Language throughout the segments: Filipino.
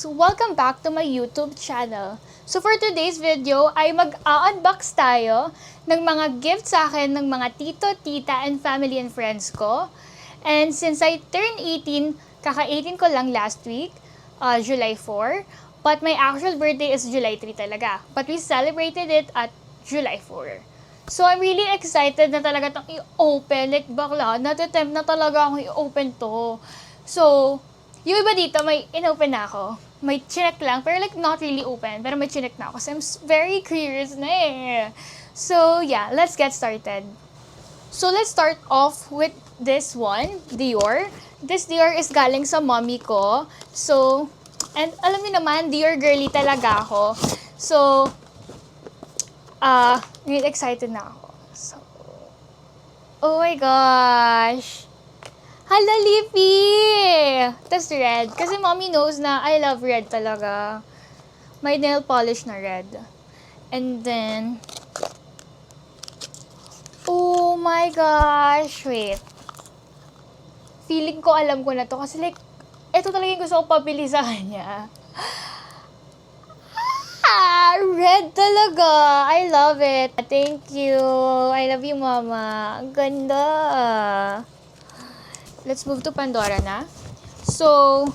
guys! Welcome back to my YouTube channel. So for today's video ay mag-unbox tayo ng mga gifts sa akin ng mga tito, tita, and family and friends ko. And since I turned 18, kaka-18 ko lang last week, July 4. But my actual birthday is July 3 talaga. But we celebrated it at July 4. So I'm really excited na talaga itong i-open. Like bakla, natitempt na talaga akong i-open to. So, yung iba dito, may in-open na ako. May chinek lang, pero like not really open. Pero may chinek na ako kasi I'm very curious na eh. So, yeah, let's get started. So, let's start off with this one, Dior. This Dior is galing sa mommy ko. So, and alam niyo naman, Dior girly talaga ako. So, excited na ako. So, oh my gosh! Hala, Lippy! Tas red. Kasi mommy knows na I love red talaga. My nail polish na red. And then, oh my gosh! Wait. Feeling ko alam ko na to. Kasi like, ito talaga yung gusto ko pabili sa kanya. Red talaga. I love it. Thank you. I love you, mama. Ang ganda. Let's move to Pandora na. So,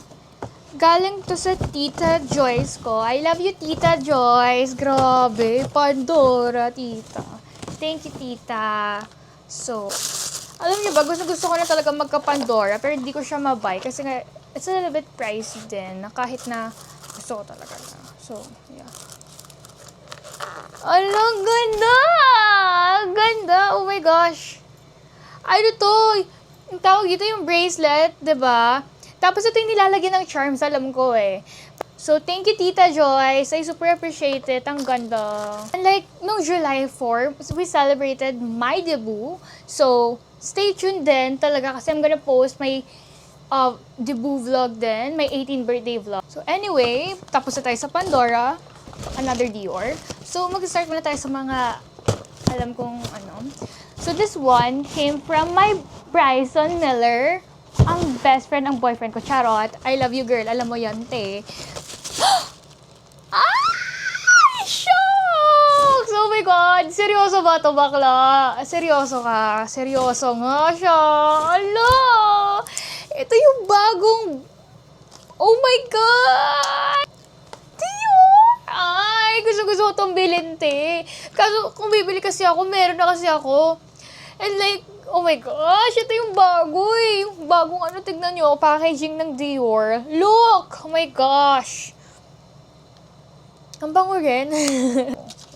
galing to sa Tita Joyce ko. I love you, Tita Joyce. Grabe. Pandora, tita. Thank you, tita. So, alam niyo ba, gusto ko na talaga magka-Pandora, pero hindi ko siya mabay kasi nga, it's a little bit pricey din, kahit na gusto ko talaga na. So, yeah. Ang ganda! Ang ganda! Oh my gosh! Ano to? Yung tawag dito yung bracelet, 'di ba? Tapos ito yung nilalagyan ng charms, alam ko eh. So, thank you, Tita Joyce. I super appreciate it. Ang ganda. And like, nung July 4, we celebrated my debut. So, stay tuned din talaga kasi I'm gonna post my debut vlog din. My 18th birthday vlog. So, anyway, tapos na tayo sa Pandora. Another Dior. So, mag-start muna tayo sa mga alam kong ano. So, this one came from my Bryson Miller. Ang best friend, ang boyfriend ko. Charot. I love you, girl. Alam mo yan, te. Ay! Shocks! Oh my God! Seryoso ba to, bakla? Seryoso ka? Seryoso nga siya. Ala! Ito yung bagong... Oh my God! Ay, gusto ko itong bilhin, te. Kaso, kung bibili kasi ako, meron na kasi ako. And like, oh my gosh, ito yung bago eh. Yung bagong ano, tignan nyo, packaging ng Dior. Look! Oh my gosh. Ang bango rin.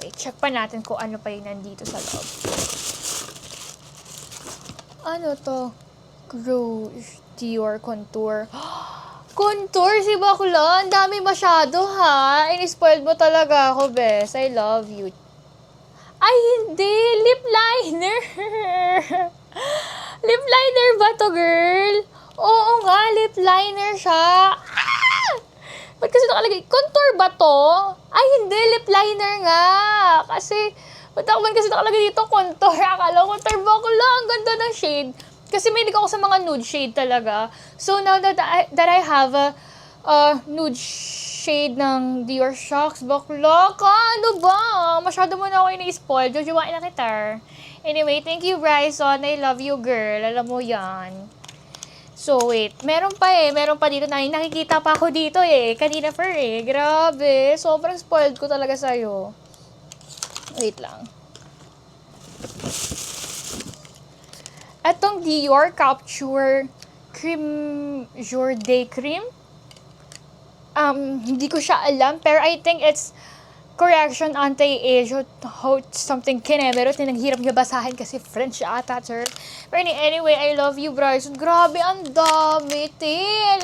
Wait, check pa natin kung ano pa yung nandito sa loob. Ano to? Rouge Dior Contour. Contour, si bakla. Ang dami masyado, ha? In-spoiled mo talaga ako, bes. I love you. Ay, hindi. Lip liner. Lip liner ba to, girl? Oo nga, lip liner siya. Ah! Ba't kasi nakalagay? Contour ba to? Ay, hindi. Lip liner nga. Kasi, ba't ako man kasi nakalagay dito contour? Akala ko, contour bakla. Ang ganda ng shade. Kasi mahilig ako sa mga nude shade talaga. So, now that I have a nude shade ng Dior Shocks, bakla ka, ano ba? Masyado mo na ako ini-spoil. Jojowain na kita. Anyway, thank you, Bryson. I love you, girl. Alam mo yan. So, wait. Meron pa eh. Meron pa dito na. Nakikita pa ako dito eh. Kanina for eh. Grabe. Sobrang spoiled ko talaga sa'yo. Wait lang. Etong Dior Capture Cream Jour Day Cream. Hindi ko siya alam, pero I think it's correction anti-age something kinebero. Tinaghirap niya basahin kasi French ata, sir. Pero anyway, I love you, Bryson. Grabe, ang dami, til.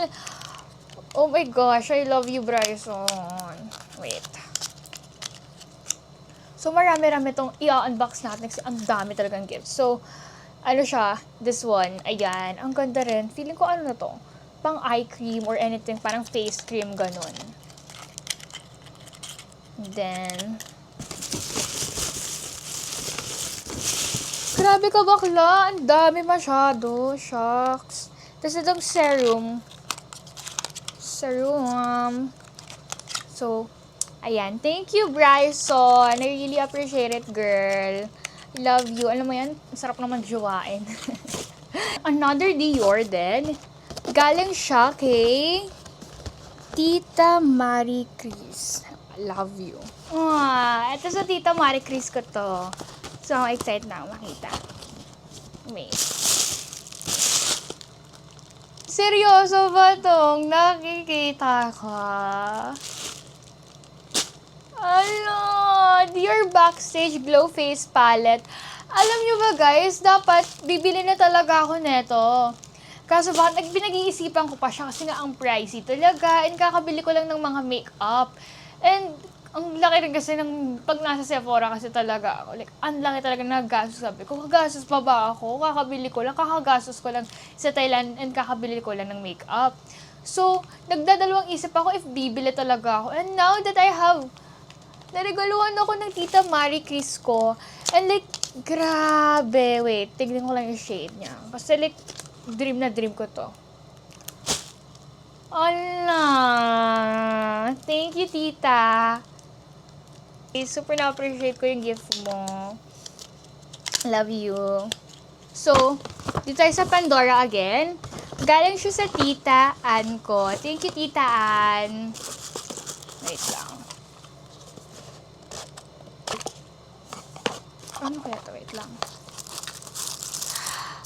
Oh my gosh, I love you, Bryson. Wait. So, marami-rami itong i-unbox natin kasi ang dami talagang gifts. So, ano siya, this one, ayan, ang ganda rin. Feeling ko ano na to, pang eye cream or anything, parang face cream, ganun. Then, grabe ka bakla, ang dami masyado, shucks. Tapos itong serum, So, ayan. Thank you, Bryson. I really appreciate it, girl. Love you. Alam mo yan, sarap naman jowain. Another Dior din. Galing siya kay Tita Marie Chris. Love you. Ito sa Tita Marie Chris ko to. So, excited na ako makita. May. Seryoso ba tong nakikita ka? Ano? Dear Backstage Glow Face Palette. Alam nyo ba guys, dapat bibili na talaga ako neto. Kaso bakit pinag-iisipan ko pa siya kasi nga ang pricey talaga. And kakabili ko lang ng mga makeup. And ang laki rin kasi ng pag nasa Sephora kasi talaga ako. Like, ang laki talaga nagagastos. Sabi ko, kagastos pa ba ako? Kakagastos ko lang sa Thailand and kakabili ko lang ng makeup. So, nagdadalawang isip ako if bibili talaga ako. And now that I have, naregaluhan ako ng Tita Marie Chris ko. And like, grabe. Wait, tignan ko lang yung shade niya. Kasi like, dream na dream ko to. Ala! Thank you, Tita. Super na-appreciate ko yung gift mo. Love you. So, dito tayo sa Pandora again. Galing siya sa Tita Ann ko. Thank you, Tita Ann. Wait lang. Ano kaya to? Wait lang.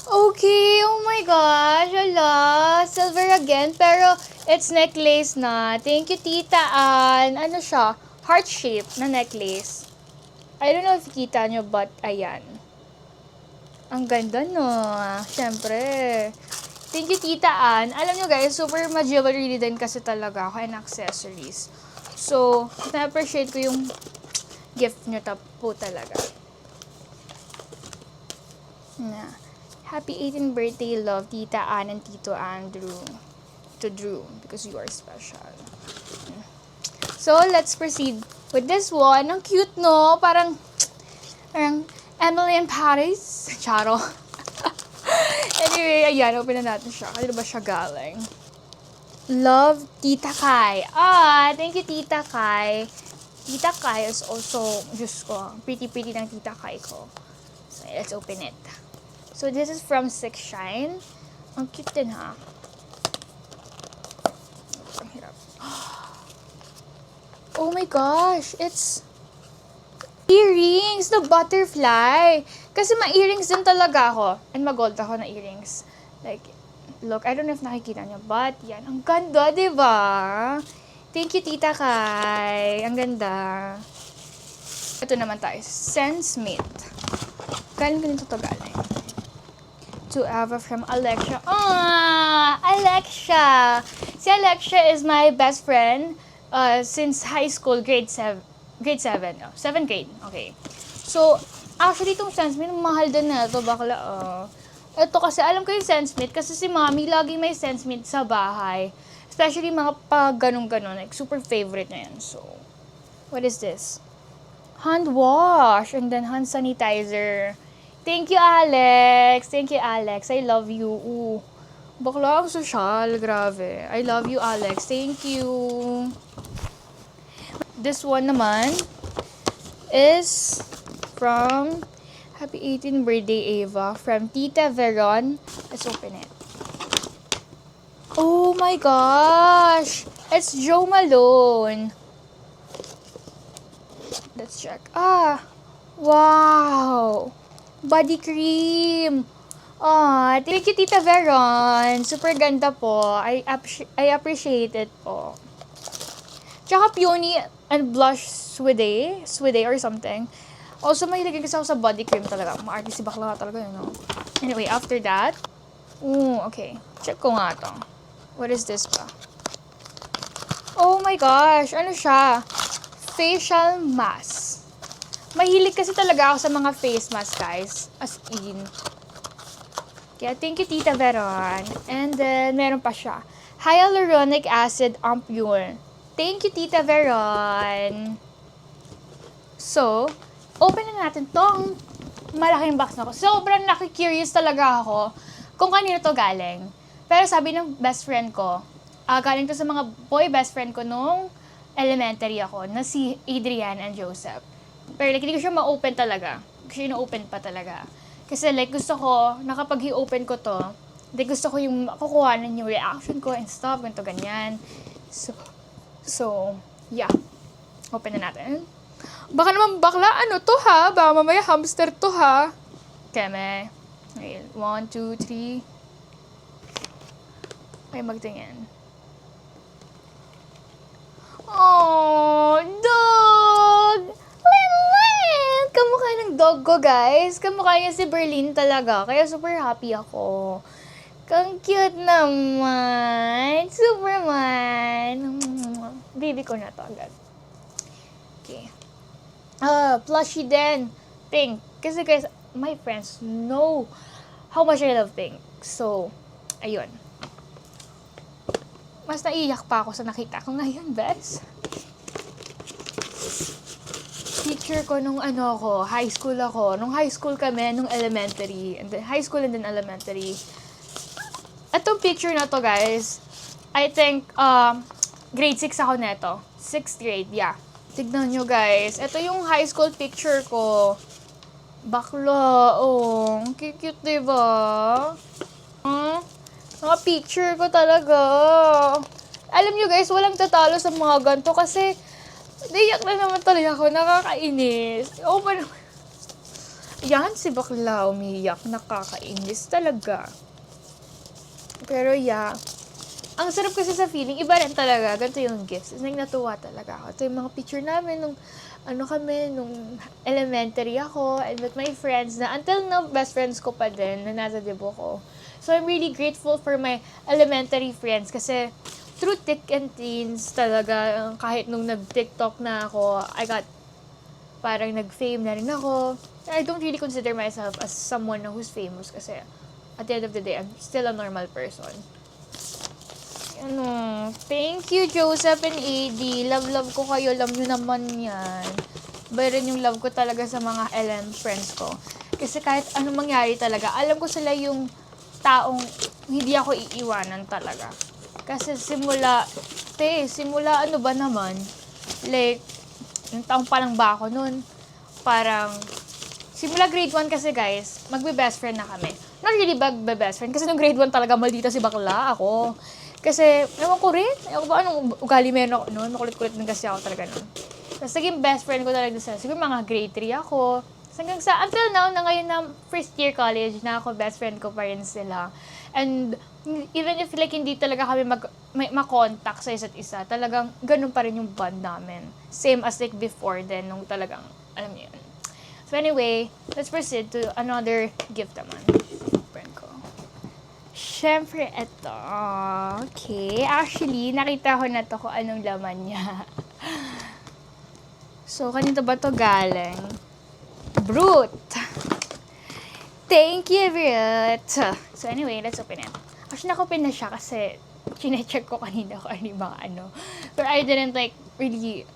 Okay, oh my gosh. Ala, silver again. Pero, it's necklace na. Thank you, Tita Ann. Ano siya? Heart shape na necklace. I don't know if kita nyo, but ayan. Ang ganda, no? Siyempre. Thank you, Tita Ann. Alam nyo guys, super ma-jewelry din kasi talaga ako and accessories. So, na-appreciate ko yung gift nyo po talaga. Na. Happy 18th birthday, love, Tita Ann and Tito Andrew. To Drew, because you are special. So, let's proceed with this one. Ang cute, no? Parang Emily in Paris. Charo. Anyway, ayan. Open na natin siya. Kanino ba siya galing? Love, Tita Kai. Thank you, Tita Kai. Tita Kai is also, Diyos ko, pretty ng Tita Kai ko. So, let's open it. So, this is from Six Shine. Ang cute din, ha? Ang hirap. Oh my gosh, it's earrings, the butterfly. Kasi ma-earrings din talaga ako. And mag-gold ako na earrings. Like, look, I don't know if nakikita nyo, but yan, ang ganda, diba? Thank you, Tita Kai. Ang ganda. Ito naman tayo, Sensmith. Galing ko nito to galing. To Ava from Alexia. Alexia! Si Alexia is my best friend. Since high school, grade 7. 7th grade. Okay. So, actually, itong Sensmith, mahal din na ito. Bakla, ito kasi, alam ko yung Sensmith kasi si Mommy lagi may Sensmith sa bahay. Especially mga pag ganun-ganun. Like, super favorite na yan. So, what is this? Hand wash. And then, hand sanitizer. Thank you, Alex. Thank you, Alex. I love you. Ooh. Bakla ang sosyal. Grabe. I love you, Alex. Thank you. This one naman is from Happy 18th birthday, Ava. From Tita Veron. Let's open it. Oh my gosh! It's Jo Malone. Let's check. Wow! Body cream. Thank you, Tita Veron. Super ganda po. I appreciate it po. Tsaka Peony and Blush Suede or something. Also, mahilig kasi ako sa body cream talaga. Ma-arty si bakla talaga yun, no? Anyway, after that, okay. Check ko nga to. What is this pa? Oh my gosh! Ano siya? Facial mask. Mahilig kasi talaga ako sa mga face mask, guys. As in. Kaya, thank you, Tita Veron. And then, meron pa siya. Hyaluronic acid ampule. Thank you, Tita Veron. So, open na natin tong malaking box na ko. Sobrang nakikurious talaga ako kung kanino to galing. Pero sabi ng best friend ko, galing to sa mga boy best friend ko nung elementary ako, na si Adrian and Joseph. Pero like, hindi ko siya ma-open talaga. Kasi na-open pa talaga. Kasi like, gusto ko, na kapag i-open ko to, gusto ko yung makukuhanan yung reaction ko and stuff, ganito, ganyan. So, yeah. Open na natin. Baka naman bakla, ano to ha? Baka mamaya hamster to ha? Keme. Okay, 1, 2, 3. Okay, magtingin. Oh, dog! Lin! Kamukha ng dog ko, guys. Kamukha niya si Berlin talaga. Kaya super happy ako. Kang cute naman. Superman. Baby ko na to agad. Okay. Plushie din. Pink. Kasi guys, my friends know how much I love pink. So, ayun. Mas naiyak pa ako sa nakita ko ngayon, bes. Picture ko nung high school ako. Nung high school kami, nung elementary. And then, high school and then elementary. Itong picture na to, guys, I think, grade 6 ako neto. 6th grade, yeah. Tignan nyo, guys. Ito yung high school picture ko. Bakla, oh. Cute, diba? Mga picture ko talaga. Alam nyo, guys, walang tatalo sa mga ganito kasi naiyak na naman talaga ako. Nakakainis. Oh, paano? Yan, si bakla umiyak. Nakakainis talaga. Pero yeah. Ang sarap kasi sa feeling. Iba rin talaga. Ganito yung gifts. Like, natuwa talaga ako. Ito yung mga picture namin nung nung elementary ako and with my friends na until now, best friends ko pa din na nasa debo ko. So, I'm really grateful for my elementary friends kasi through thick and teens talaga, kahit nung nag-TikTok na ako, parang nag-fame na rin ako. I don't really consider myself as someone who's famous kasi at the end of the day, I'm still a normal person. Thank you, Joseph and AD. Love ko kayo. Love nyo naman yan. Bayran yung love ko talaga sa mga LM friends ko. Kasi kahit anong mangyari talaga, alam ko sila yung taong hindi ako iiwanan talaga. Kasi simula ano ba naman? Like, yung taong pa lang ba ako nun? Parang, simula grade 1 kasi guys, magbe-best friend na kami. Not really magbe-best friend, kasi nung grade 1 talaga maldita si bakla ako. Kasi, ewan ko rin, ewan ko anong ugali meron ako noon, makulit-kulit din kasi ako talaga noon. Tapos naging best friend ko talaga sa, siguro mga grade 3 ako. Hanggang sa, until now, na ngayon na first year college na ako, best friend ko pa rin sila. And, even if like hindi talaga kami makontak sa isa't isa, talagang ganun pa rin yung bond namin. Same as like before then, nung talagang, alam niyo yun. So anyway, let's proceed to another gift naman. Friend ko. Siyempre, eto. Okay. Actually, nakita ko na to kung anong laman niya. So, kanito ba to galing? Brute! Thank you, Brute! So, anyway, let's open it. Actually, na-open na siya kasi chinecheck ko kanina kung ano yung mga Pero I didn't like, really,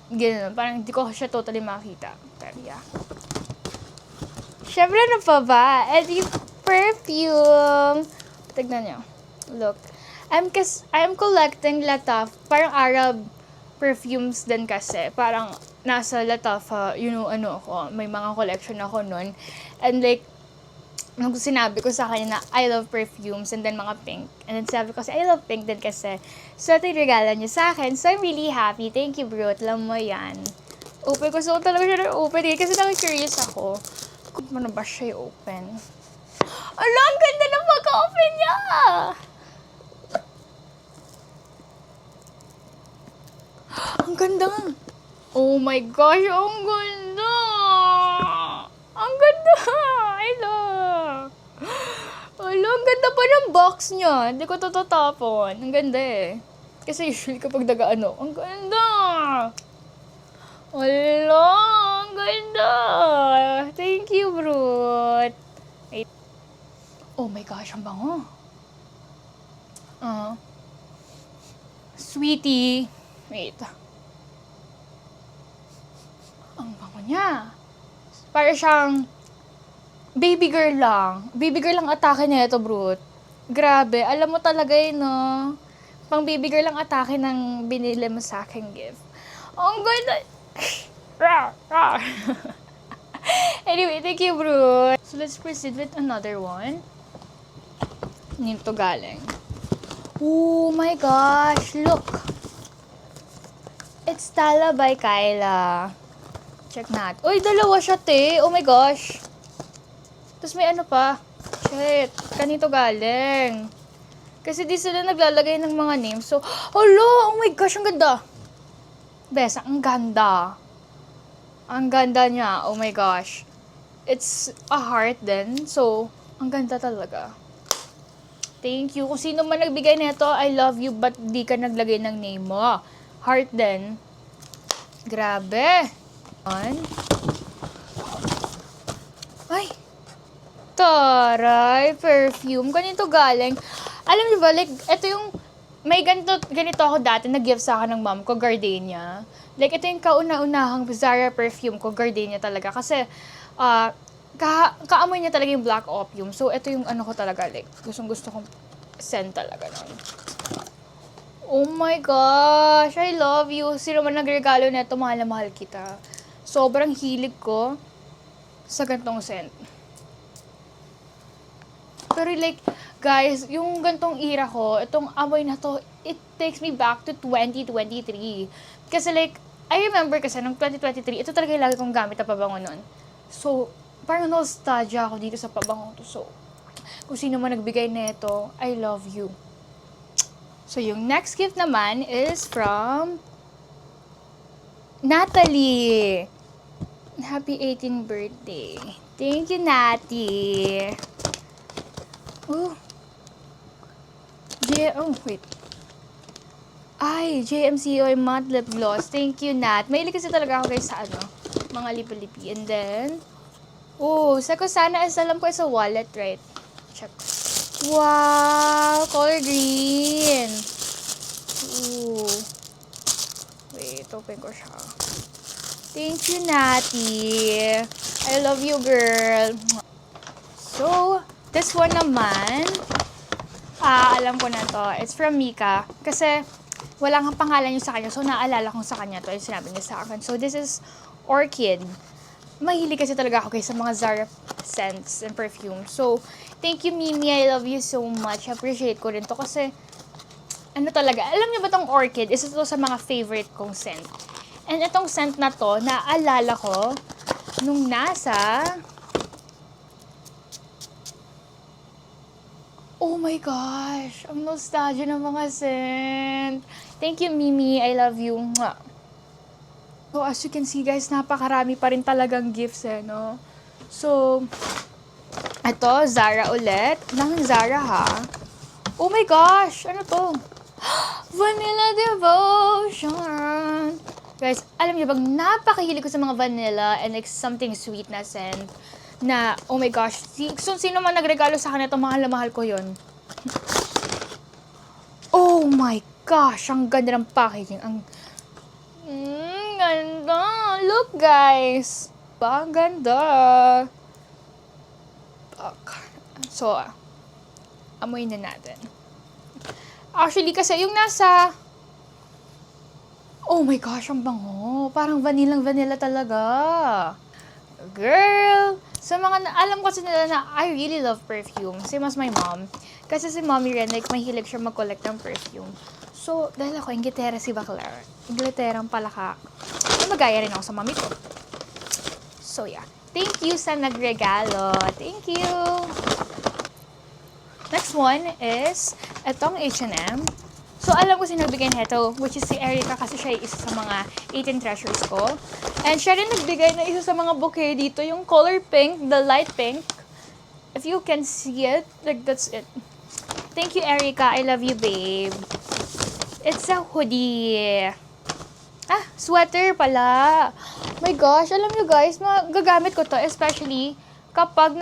ganun. Parang hindi ko siya totally makita. Pero yeah. Siyempre, ano pa ba? Edi perfume. Tignan nyo. Look. I'm collecting Lataf. Parang Arab perfumes din kasi. Parang nasa Lataf, ako. May mga collection ako nun. And like, nung sinabi ko sa kanya na I love perfumes and then mga pink. And then sabi ko I love pink din kasi. So, ito yung regalo niya sa akin. So, I'm really happy. Thank you, bro. Alam mo yan. Open ko. So, talaga siya na-open kasi naki-curious ako. Kung ano ba siya i-open? Ala, ang ganda ng pagka-open niya! Ang ganda nga. Oh my gosh, ang ganda! Ang ganda! I love! Ala, ang ganda pa ng box niya. Hindi ko tatapon. Ang ganda eh. Kasi usually kapag ang ganda! Ala, ang ganda! Thank you, Brute. Wait. Oh my gosh, ang bango. Sweetie. Wait. Ang bango niya. Para siyang baby girl lang. Baby girl lang atake niya ito, Brute. Grabe. Alam mo talaga yun, no? Pang baby girl lang atake ng binili mo sa akin gift. Oh, ang ganda. Anyway, thank you, bro. So, let's proceed with another one. Nito galing. Oh my gosh, look. It's Tala by Kyla. Check natin. Uy, dalawa siya, te. Oh my gosh. Tapos may ano pa. Shit, kanito galing. Kasi di sila naglalagay ng mga names. So, hello! Oh my gosh, ang ganda. Besa, ang ganda. Ang ganda niya. Oh my gosh. It's a heart din. So, ang ganda talaga. Thank you. Kung sino man nagbigay nito, I love you, but di ka naglagay ng name mo. Heart din. Grabe. Ay. Taray, perfume. Ganito galing. Alam niyo ba, like, ito yung, may ganito ako dati, nag-give sa akin ng mom ko, Gardenia. Like, ito yung kauna-unahang Zara perfume ko, Gardenia talaga. Kasi, kaamoy niya talaga yung black opium. So, ito yung ano ko talaga, like, gustong-gusto kong scent talaga nun. Oh my gosh, I love you. Sino man nagregalo nito, mahal na mahal kita. Sobrang hilig ko sa gantong scent. Pero like, guys, yung gantong era ko, itong amoy na to, it takes me back to 2023. Kasi like, I remember kasi nung 2023, ito talaga yung lagi kong gamit na pabango nun. So, parang nostalgia ako dito sa pabangong to. So, kung sino man nagbigay nito, I love you. So, yung next gift naman is from Natalie. Happy 18th birthday. Thank you, Nati. Oh. Wait. Ay, JMCOI matte lip gloss. Thank you, Nat. Mahilig kasi talaga ako guys sa mga lipi-lipi. And then, sa Kusana is alam ko is a wallet, right? Check. Wow! Color green! Ooh. Wait, open ko siya. Thank you, Nati. I love you, girl. So, this one naman, alam ko na to. It's from Mika. Kasi, wala kang pangalan yung sa kanya. So, naalala kong sa kanya to. Yung sinabi niya sa akin. So, this is Orchid. Mahilig kasi talaga ako guys sa mga Zara scents and perfume. So, thank you, Mimi. I love you so much. Appreciate ko rin to kasi, ano talaga, alam niyo ba tong Orchid? Isa to sa mga favorite kong scent. And itong scent na to, naalala ko, nung nasa, oh my gosh, ang nostalgia ng mga scent. Thank you, Mimi. I love you. So, as you can see, guys, napakarami pa rin talagang gifts, no? So, ito, Zara ulit. Nang Zara, ha? Oh my gosh! Ano to? Vanilla Devotion! Guys, alam niyo bang napakahilig ko sa mga vanilla and like something sweet na scent na, oh my gosh, sino man nagregalo sa akin ito, mahal na mahal ko yun. Oh my gosh! Ang ganda ng packaging. Ang ganda. Look, guys. Ang ganda. So, amoy na natin. Actually, kasi yung nasa, oh my gosh, ang bango. Parang vanilla talaga. Girl! Sa mga, alam ko nila na I really love perfume. Same as my mom. Kasi si mommy rin, like, mahilig siya mag-collect ng perfume. So, dahil ako, Inglaterra si Baklar. Inglaterang palaka. So, magaya rin ako sa mami ko. So, yeah. Thank you sa nagregalo. Thank you! Next one is, etong H&M. So, alam ko sinagbigay nito, which is si Erica kasi siya isa sa mga 18 treasures ko. And siya rin nagbigay na isa sa mga bouquet dito, yung color pink, the light pink. If you can see it, like, that's it. Thank you, Erica. I love you, babe. It's a hoodie. Sweater pala. My gosh, alam nyo guys, magagamit ko to, especially kapag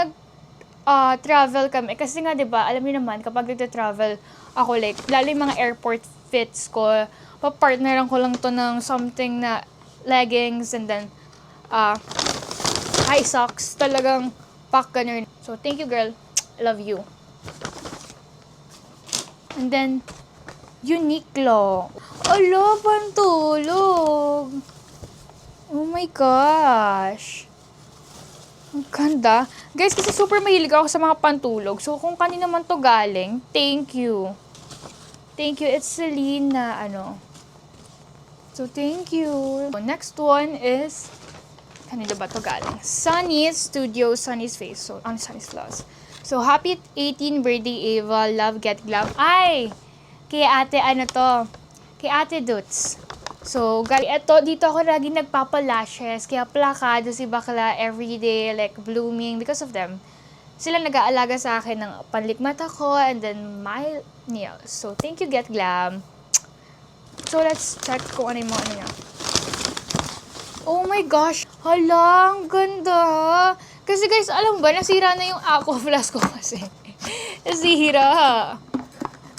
travel kami. Kasi nga, di ba, alam niyo naman, kapag nagta-travel ako, like, lalo yung mga airport fits ko, papartneran ko lang to ng something na leggings and then high socks. Talagang pack ganun. So, thank you, girl. I love you. And then, Uniqlo. Ala, pantulog. Oh my gosh. Ang ganda. Guys, kasi super mahilig ako sa mga pantulog. So, kung kanina man to galing, thank you. Thank you. It's Celine na ano. So, thank you. Next one is, kanina ba to galing? Sunny's Studio, Sunny's Face. So, on Sunny's Loss. So, happy 18th birthday, Eva. Love, get glam. Ay! Kay ate, ano to? Kay ate Dutz. So, eto, dito ako lagi nagpapalashes. Kaya plakado si bakla everyday, like blooming because of them. Sila nag-aalaga sa akin ng panlikmata ko and then my nails. So, thank you, Get Glam. So, let's check kung ano yung mga ano niya. Oh my gosh! Hala, ang ganda! Kasi guys, alam ba, nasira na yung aqua flask ko kasi. Nasira.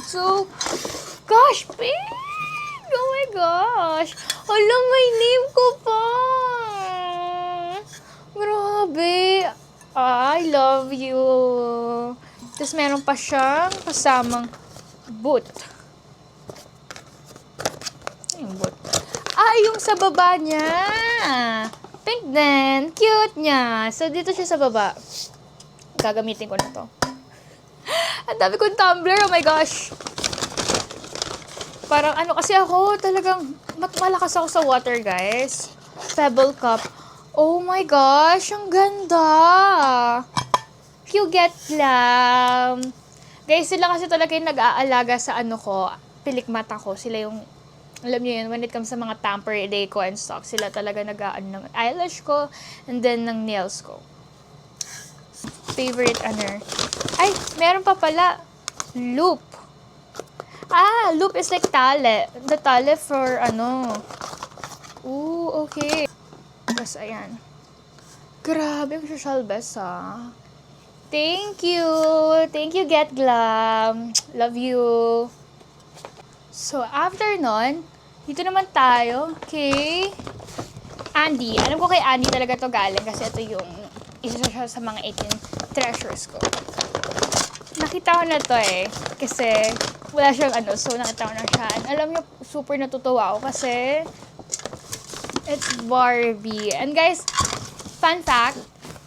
So, gosh, babe! Oh my gosh! Hala, may name ko pa! Grabe! I love you! Tapos meron pa siyang kasamang boot. Ano yung boot? Ah, yung sa baba niya! Pink din! Cute niya! So, dito siya sa baba. Gagamitin ko na to. Ang dami kong tumbler! Oh my gosh! Parang ano kasi ako, talagang malakas ako sa water, guys. Pebble cup. Oh my gosh, ang ganda! You Get Glam. Guys, sila kasi talaga yung nag-aalaga sa ano ko, pilikmata ko. Sila yung, alam niyo yun, when it comes sa mga tamper day ko and stuff, sila talaga nag-aano ng eyelash ko and then ng nails ko. Favorite ano. Ay, meron pa pala. Loop. Ah, loop is like tale. The tale for ano. Ooh, okay. Tapos, ayan. Grabe, ang social best, ah. Thank you. Thank you, Get Glam. Love you. So, after nun, dito naman tayo kay Andy. Alam ko kay Andy talaga to galing kasi ito yung isa siya sa mga 18 treasures ko. Nakita ko na to eh. Kasi wala siyang ano. So, nakita ko na siya. And alam niyo, super natutuwa ako kasi it's Barbie. And guys, fun fact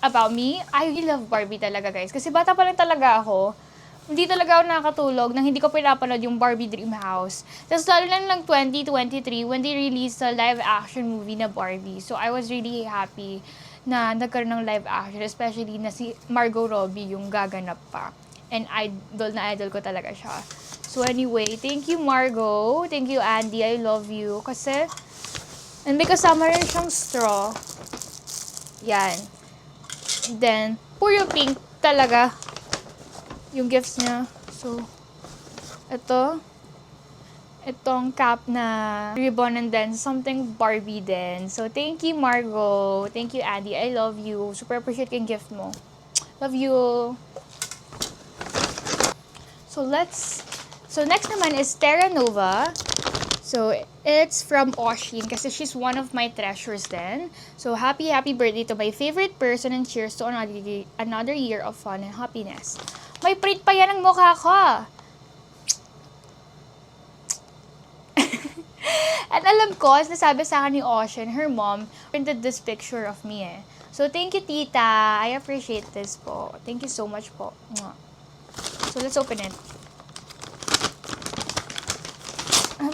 about me, I really love Barbie talaga, guys. Kasi bata pa lang talaga ako. Hindi talaga ako nakatulog nang hindi ko pinapanood yung Barbie Dream House. Tapos lalo lang ng 2023 when they released a live-action movie na Barbie. So, I was really happy na nagkaroon ng live-action. Especially na si Margot Robbie yung gaganap pa. And idol ko talaga siya. So, anyway, thank you, Margot. Thank you, Andy. I love you. Kasi, and may kasama rin siyang straw. Yan. And then, puro pink talaga yung gifts niya. So, itong cap na ribbon and then something Barbie din. So, thank you, Margot. Thank you, Andy. I love you. Super appreciate yung gift mo. Love you. So, next naman is Terra Nova. So, it's from Oshin kasi she's one of my treasures then. So, happy birthday to my favorite person and cheers to another year of fun and happiness. May print pa yan ang mukha ko. At alam ko, nasabi sa akin ni Ocean, her mom, printed this picture of me eh. So, thank you, tita. I appreciate this po. Thank you so much po. So, let's open it. Ay.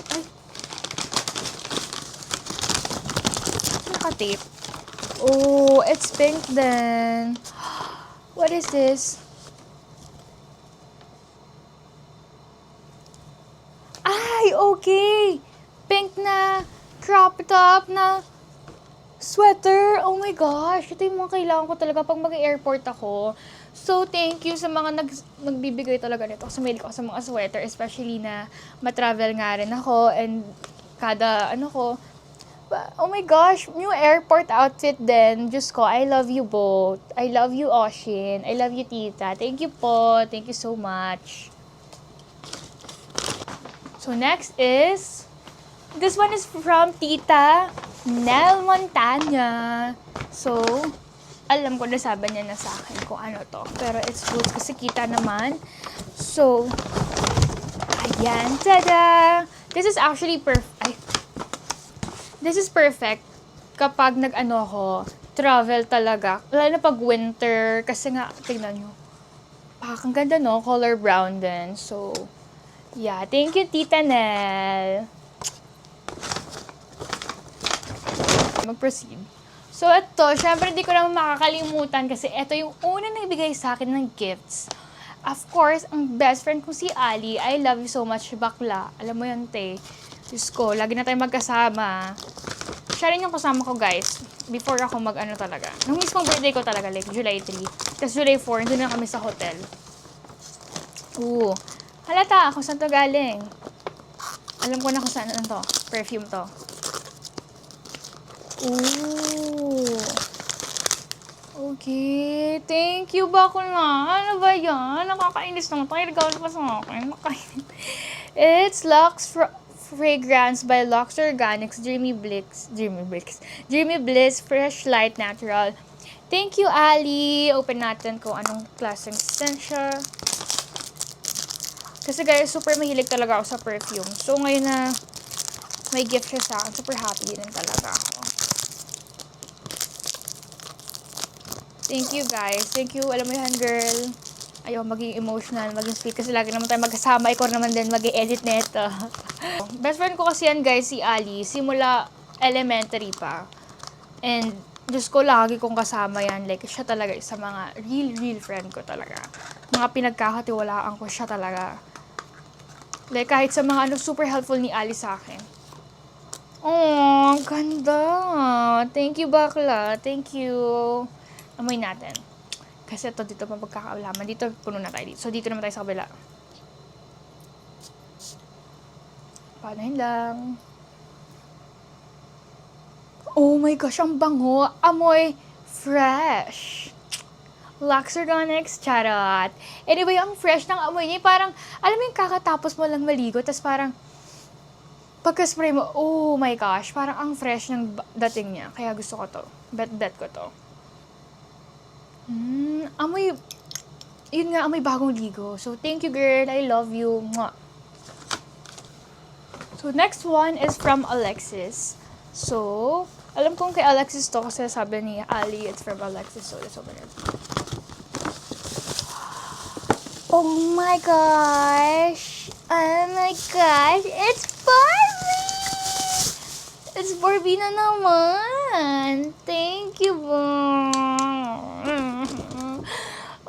Naka-tape. Oh, it's pink then. What is this? Ay, okay. Pink na crop top na sweater. Oh my gosh. Ito yung mga kailangan ko talaga pag mag-airport ako. So, thank you sa mga nagbibigay talaga nito. Kasi mahilig ako sa mga sweater. Especially na matravel nga rin ako. And kada oh my gosh, new airport outfit din. Diyos ko, I love you both. I love you, Oshin. I love you, tita. Thank you po. Thank you so much. So, next is, this one is from Tita Nel Montana. So, alam ko na sabi niya na sa akin kung ano to. Pero it's fruits kasi kita naman. So, Yan, tada! This is actually This is perfect kapag nag-ano ako, travel talaga. Lalo na pag winter, kasi nga, tignan nyo. Ang ganda no, color brown din. So, yeah, thank you Tita Nel. Mag-proceed. So, ito, syempre di ko naman makakalimutan kasi ito yung una nagbigay sa akin ng gifts. Of course, ang best friend ko si Ali. I love you so much, bakla. Alam mo yun, te. Diyos ko, lagi na tayo magkasama. Siya rin yung kasama ko, guys. Before ako mag-ano talaga. Nung mismong birthday ko talaga, like July 3. Tapos July 4, doon na kami sa hotel. Ooh. Halata, kung saan to galing. Alam ko na kung saan to. Perfume to. Ooh. Okay. Thank you, bakla. Ano ba yan? Nakakainis naman. Regalo pa sa akin. It's Lux Fragrance by Lux Organics Dreamy Bliss Fresh Light Natural. Thank you, Ali. Open natin kung anong klaseng scent siya. Kasi guys, super mahilig talaga ako sa perfume. So ngayon na may gift siya sa akin, super happy din talaga ako. Thank you guys. Thank you. Alam mo yan, girl. Ayaw maging emotional, maging sweet. Kasi lagi naman tayo magkasama. Ikaw naman din mag-i-edit neto. Best friend ko kasi yan, guys, si Ali. Simula elementary pa. And, Diyos ko, lagi kong kasama yan. Like, siya talaga isa mga real friend ko talaga. Mga pinagkakatiwalaan ko siya talaga. Like, kahit sa mga super helpful ni Ali sa akin. Oh, ganda. Thank you, bakla. Thank you. Amoy natin. Kasi ito, dito pa pagkakaalaman. Dito, puno na tayo dito. So, dito naman tayo sa kabila. Panahin lang. Oh my gosh, ang bango. Amoy fresh. Lux Organics, charot. Anyway, ang fresh ng amoy niya. Parang, alam mo yung kakatapos mo lang maligo. Tapos parang, pagka-spray mo, oh my gosh, parang ang fresh ng dating niya. Kaya gusto ko to. Bet ko to. Amoy, yun nga, amoy bagong ligo. So, thank you, girl. I love you. Mwah. So, next one is from Alexis. So, alam kong kay Alexis to kasi sabi ni Ali, it's from Alexis. So, let's open it. Oh my gosh. Oh my gosh. It's Barbie! It's Barbie na naman. Thank you,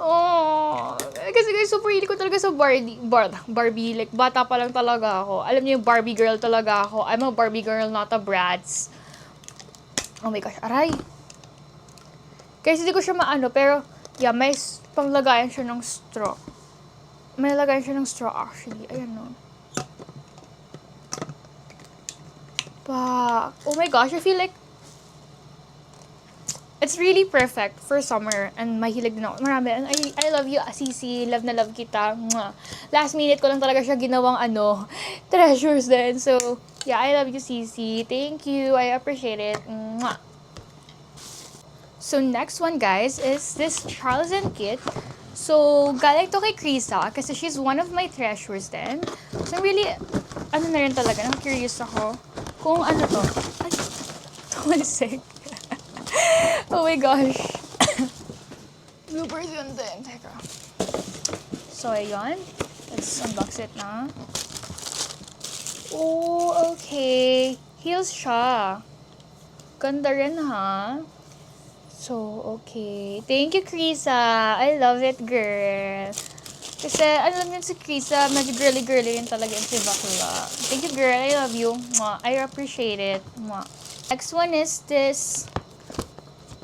Oh, kasi guys, super hilig ko talaga sa Barbie. Like, bata pa lang talaga ako. Alam niyo yung Barbie girl talaga ako. I'm a Barbie girl, not a Bratz. Oh my gosh, aray. Guys, hindi ko siya maano, pero, yeah, may panglagayan siya ng straw. May lagayan siya ng straw, actually. Ayan, no. Oh my gosh, I feel like it's really perfect for summer and mahilig din ako. Marami. And I love you, Sisi. Love na love kita. Mwah. Last minute ko lang talaga siya ginawang treasures din. So, yeah, I love you, Sisi. Thank you. I appreciate it. Mwah. So, next one, guys, is this Charles & Kit. So, galing to kay Krisa kasi she's one of my treasures din. So, really, na rin talaga. I'm curious ako kung ano to. Ay, tumalsik. Oh my gosh. Bloopers yun din. Teka. So, ayun. Let's unbox it na. Oh, okay. Heels siya. Ganda rin, ha? So, okay. Thank you, Krisa. I love it, girl. Kasi, alam niyo si Krisa, medyo girly-girly rin talaga yung si bakla. Thank you, girl. I love you. Mwah. I appreciate it. Mwah. Next one is this.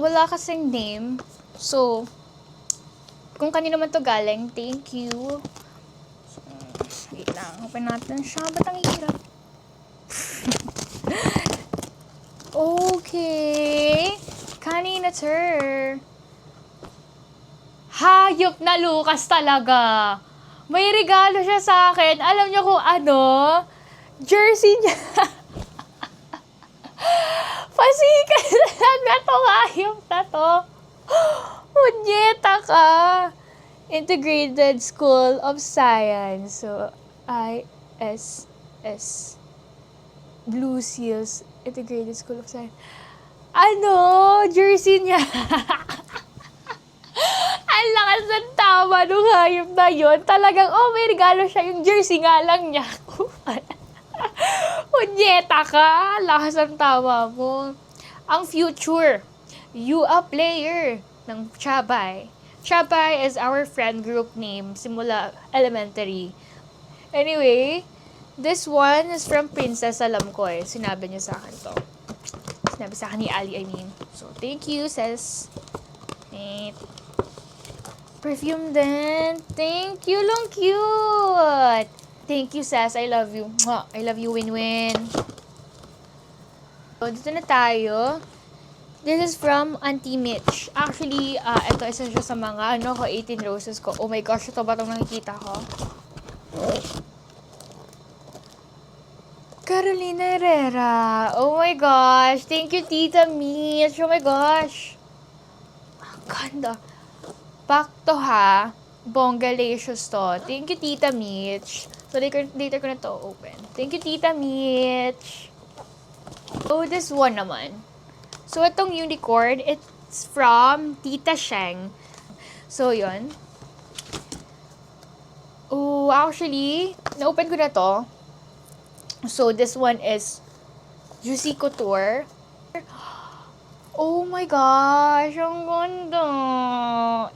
Wala kasing name. So, kung kanino man to galing, thank you. So, wait lang. Open natin siya. Ba't ang hirap? Okay. Kanina, sir. Hayop na Lucas talaga. May regalo siya sa akin. Alam niyo kung ano? Jersey niya. Pasikan talaga to, hayop na to. Punyeta ka. Integrated School of Science. So, S. Blue Seals Integrated School of Science. Jersey niya. Ang lakas ng tama nung hayop na yun. Talagang, may regalo siya. Yung jersey nga lang niya. Punyeta ka. Lakas ng tama mo. Ang future. You a player ng Chabay. Chabay is our friend group name. Simula elementary. Anyway, this one is from Princess. Alam ko sinabi niya sa akin to. Sinabi sa akin ni Ali, I mean. So, thank you, sis. Wait. Perfume din. Thank you, long cute. Thank you, sis. I love you. Mwah. I love you, Win-Win. So, dito na tayo. This is from Auntie Mitch. Actually, ito isa siya sa mga, 18 roses ko. Oh my gosh, ito ba itong nakikita ko? Carolina Herrera. Oh my gosh. Thank you, Tita Mitch. Oh my gosh. Ang ganda. Back to ha. Bonggalicious to. Thank you, Tita Mitch. So, later ko na to open. Thank you, Tita Mitch. Oh, this one naman. So, itong unicorn, it's from Tita Sheng. So, yun. Oh, actually, na-open ko na to. So, this one is Juicy Couture. Oh my gosh, ang ganda.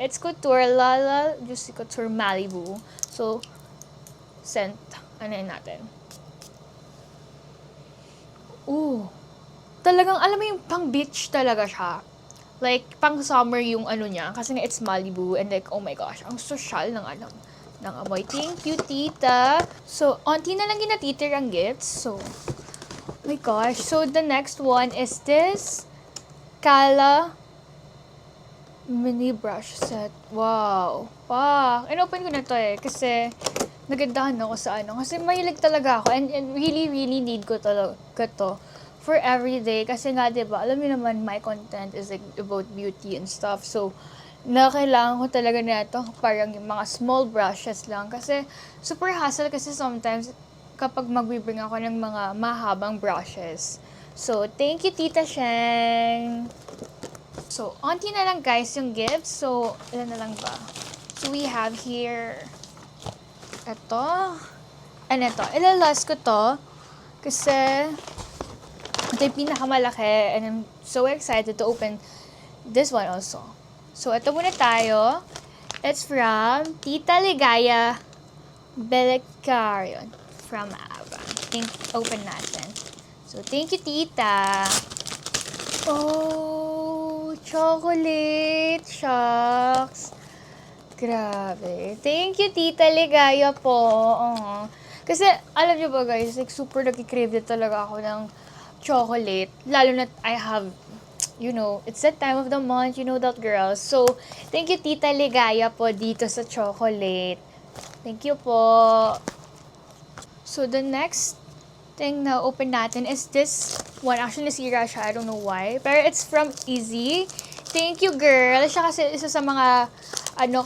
It's Couture Lala Juicy Couture Malibu. So, scent. Ano natin? Ooh. Talagang, alam mo yung pang beach talaga siya. Like, pang summer yung niya. Kasi nga it's Malibu. And like, oh my gosh, ang social ng amoy. Thank you, tita. So, auntie na lang ginatitir ang gifts. So, oh my gosh. So, the next one is this Kala mini brush set. Wow. In-open ko na to kasi nagandahan ako sa Kasi mahilig talaga ako. And really, really need ko talaga to for everyday. Kasi nga, diba, alam niyo naman, my content is like about beauty and stuff. So, kailangan ko talaga na ito. Parang yung mga small brushes lang. Kasi, super hassle kasi sometimes kapag magbibring ako ng mga mahabang brushes. So, thank you, Tita Sheng. So, auntie na lang guys yung gifts. So, ilan na lang ba? So, we have here ito. And ito. Ilalas ko to. Kasi, ito yung pinakamalaki. And I'm so excited to open this one also. So, ito muna tayo. It's from Tita Ligaya Belicarion from Ava. Open natin. So, thank you, Tita. Oh, chocolate. Shucks. Grabe. Thank you, Tita Ligaya po. Kasi, alam niyo ba guys, like, super nag-crave din talaga ako ng chocolate. Lalo na I have, it's that time of the month, that, girls. So, thank you, Tita Ligaya po dito sa chocolate. Thank you po. So, the next thing na open natin is this one. Actually, nasira siya. I don't know why. Pero it's from Izzy. Thank you, girl. Siya kasi isa sa mga,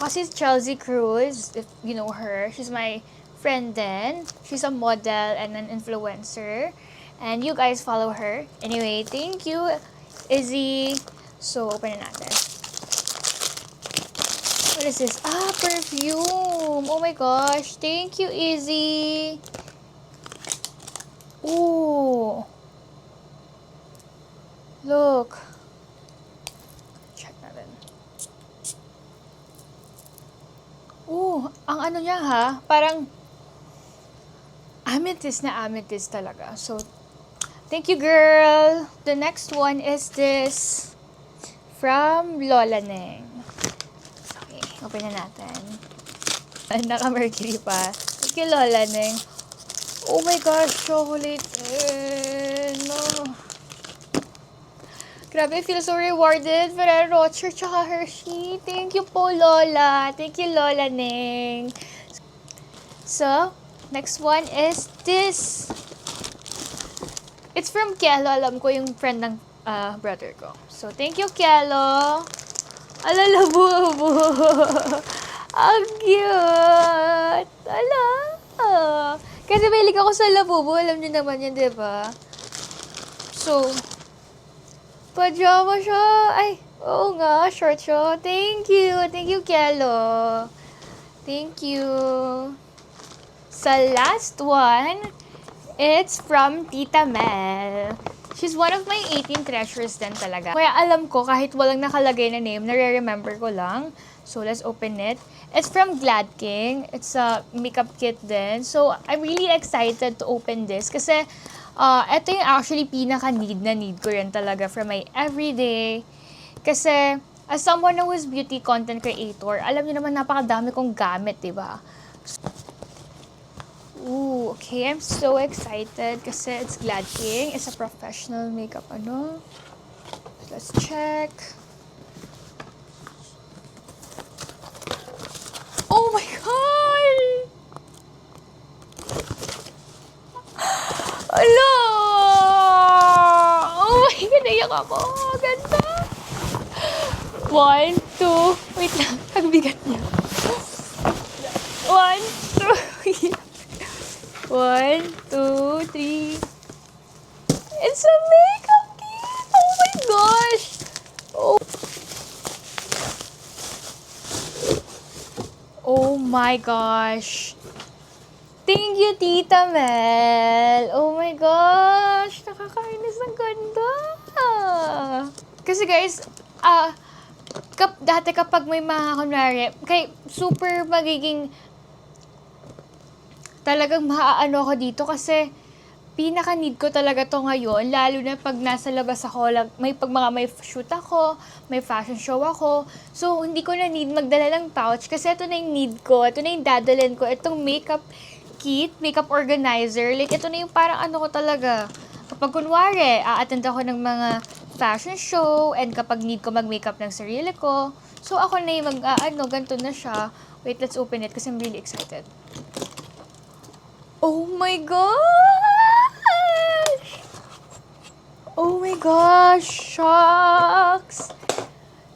kasi Chelsea Cruz, if you know her, she's my friend din. She's a model and an influencer. And you guys follow her. Anyway, thank you, Izzy. So, open na natin. What is this? Perfume. Oh my gosh. Thank you, Izzy. Ooh. Look. Check natin. Ooh, ang niya ha, parang amethyst na amethyst talaga. So, thank you, girl. The next one is this from Lola Neng. Okay, open na natin. Naka-Mercury pa. Thank you, Lola Neng. Oh my gosh, chocolate. No. Grabe, I feel so rewarded. Ferrero Rocher tsaka Hershey. Thank you po, Lola. Thank you, Lola Neng. So, next one is this. It's from Kielo. Alam ko yung friend ng brother ko. So, thank you, Kielo. Alala, bubo. Ang cute. Ala. Kasi mahilig ako sa labubu. Alam niyo naman yan, di ba? So, pajama siya. Ay, oo nga, short siya. Thank you. Thank you, Kielo. Thank you. Sa last one, it's from Tita Mel. She's one of my 18 treasures din talaga. Kaya alam ko, kahit walang nakalagay na name, nare-remember ko lang. So, let's open it. It's from Glad King. It's a makeup kit din. So, I'm really excited to open this kasi ito yung actually pinaka-need ko rin talaga for my everyday. Kasi, as someone who is beauty content creator, alam niyo naman napakadami kong gamit, diba? Ooh, okay. I'm so excited kasi it's Glad King. It's a professional makeup, ano. Let's check. Oh my God! Ala! Oh my God, naiyak ako. Ganda! 1, 2, wait lang. Ang bigat niya. 1, 2, 1, 2, 3. It's a makeup kit! Oh my gosh! Oh. Oh my gosh! Thank you, Tita Mel! Oh my gosh! Nakakainis ng ganda! Kasi guys, dati kapag may mga kunwari, super magiging talagang maaano ako dito kasi pinaka-need ko talaga to ngayon, lalo na pag nasa labas ako, may shoot ako, may fashion show ako. So, hindi ko na need magdala ng pouch kasi ito na yung need ko, ito na yung dadalhin ko, itong makeup kit, makeup organizer. Like, ito na yung parang ano ko talaga. Kapag kunwari, a-attend ako ng mga fashion show and kapag need ko mag-makeup ng sarili ko. So, ako na yung ganito na siya. Wait, let's open it kasi I'm really excited. Oh my gosh! Oh my gosh! Shucks!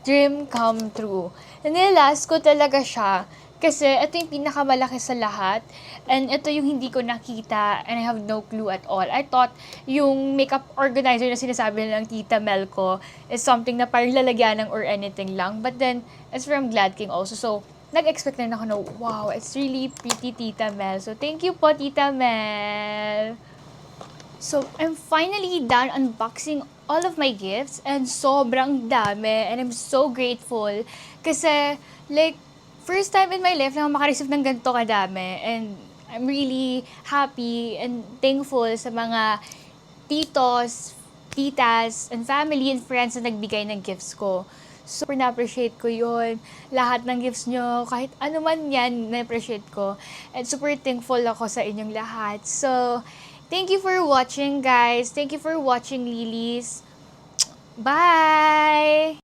Dream come true. Nilast ko talaga siya kasi ito yung pinakamalaki sa lahat and ito yung hindi ko nakita and I have no clue at all. I thought yung makeup organizer na sinasabi ng Tita Mel ko is something na parang lalagyanan or anything lang. But then, it's from Glad King also. So, nag-expect na ako na, wow, it's really pretty, Tita Mel. So, thank you po, Tita Mel. So, I'm finally done unboxing all of my gifts and sobrang dami and I'm so grateful kasi, like, first time in my life na makareceive ng ganito kadami and I'm really happy and thankful sa mga titos, titas, and family and friends na nagbigay ng gifts ko. Super na-appreciate ko yun. Lahat ng gifts nyo, kahit ano man yan, na-appreciate ko. And super thankful ako sa inyong lahat. So, thank you for watching, guys. Thank you for watching, Lilies. Bye!